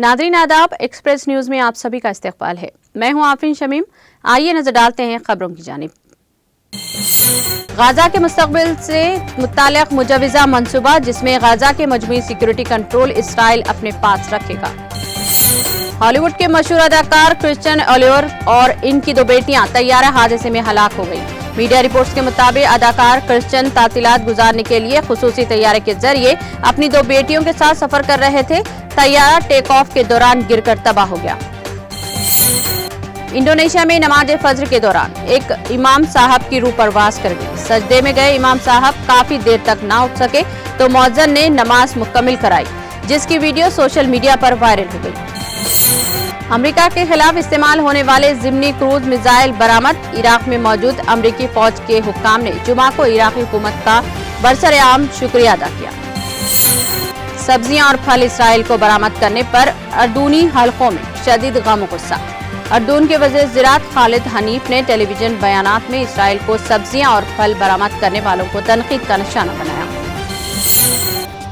Nadreen आदाब, express news में आप सभी का इस्तकबाल है। मैं हूं आफरीन शमीम। आइए नजर डालते हैं खबरों की जानिब। गाजा के मुस्तकबिल से मुताल्लिक़ मुजव्वज़ा मंसूबा, जिसमें गाजा के मजमूई सिक्योरिटी कंट्रोल इसराइल अपने पास रखेगा। हॉलीवुड के मशहूर अदाकार क्रिश्चियन ओलिवर और इनकी 2 बेटियां तैयारा हादसे में हलाक हो गई। मीडिया रिपोर्ट्स के मुताबिक अदाकार क्रिश्चियन तातीलात गुजारने के लिए खुसूसी तैयारे के जरिए अपनी 2 बेटियों के साथ सफर कर रहे थे। तैयारा टेक ऑफ के दौरान गिरकर तबाह हो गया। इंडोनेशिया में नमाज फज्र के दौरान एक इमाम साहब की रूह परवास कर गई। सजदे में गए इमाम साहब काफी देर तक ना उठ सके तो मुअज्जिन ने नमाज मुकम्मिल कराई, जिसकी वीडियो सोशल मीडिया पर वायरल हो गई। अमेरिका के खिलाफ इस्तेमाल होने वाले ज़िमनी क्रूज मिसाइल बरामद। इराक में मौजूद अमेरिकी फौज के हुक्काम ने जुमा को इराकी हुकूमत का बरसर-ए-आम शुक्रिया अदा किया। सब्जियां और फल इसराइल को बरामद करने पर अर्दूनी हलकों में शदीद गम गुस्सा। अर्दून के वज़ीर ज़राअत खालिद हनीफ ने टेलीविजन बयानात में इसराइल को सब्जियां और फल बरामद करने वालों को तनकीद का निशाना बनाया।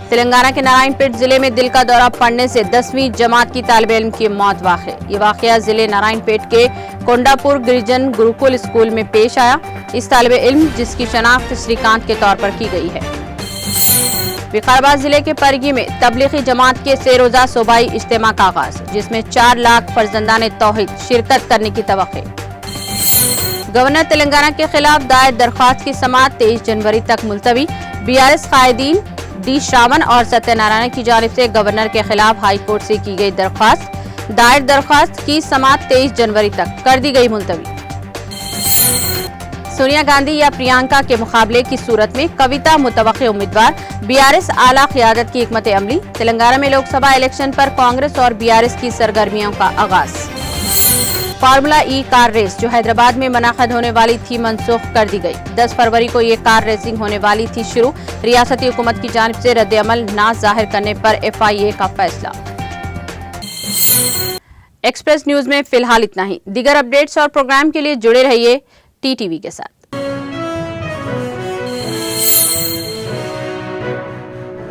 तेलंगाना के नारायणपेट जिले में दिल का दौरा पड़ने से 10वीं जमात की तालिब इल्म की मौत वाक़या। ये वाक़या जिले नारायणपेट के कोंडापुर गिरिजन गुरुकुल स्कूल में पेश आया। इस तालिब इल्म, जिसकी शनाख्त श्रीकांत के तौर पर की गई है। विकाराबाद जिले के परगी में तबलीगी जमात के से-रोज़ा सूबाई इज्तिमा का आगाज, जिसमें 4 लाख फर्जंदान तौहीद शिरकत करने की तवक्को। गवर्नर तेलंगाना के खिलाफ दायर दरख्वास्त की समाअत 23 जनवरी तक मुलतवी। बीआरएस कायदीन डी श्रावण और सत्यनारायण की जानिब से गवर्नर के खिलाफ हाई कोर्ट से की गई दरख्वास्त। दायर दरख्वास्त की समाअत 23 जनवरी तक कर दी गई मुलतवी। सोनिया गांधी या प्रियंका के मुकाबले की सूरत में कविता मुतवक्किल उम्मीदवार। बीआरएस आला क़ियादत की हिकमत अमली। तेलंगाना में लोकसभा इलेक्शन पर कांग्रेस और बीआरएस की सरगर्मियों का आगाज। फार्मूला ई कार रेस जो हैदराबाद में मुनअक़द होने वाली थी मनसूख कर दी गई। 10 फरवरी को ये कार रेसिंग होने वाली थी शुरू। रियासती हुकूमत की जानिब से रद्द-ए-अमल ना ज़ाहिर करने पर FIA का फैसला। एक्सप्रेस न्यूज में फिलहाल इतना ही। दीगर अपडेट्स और प्रोग्राम के लिए जुड़े रहिए TTV के साथ।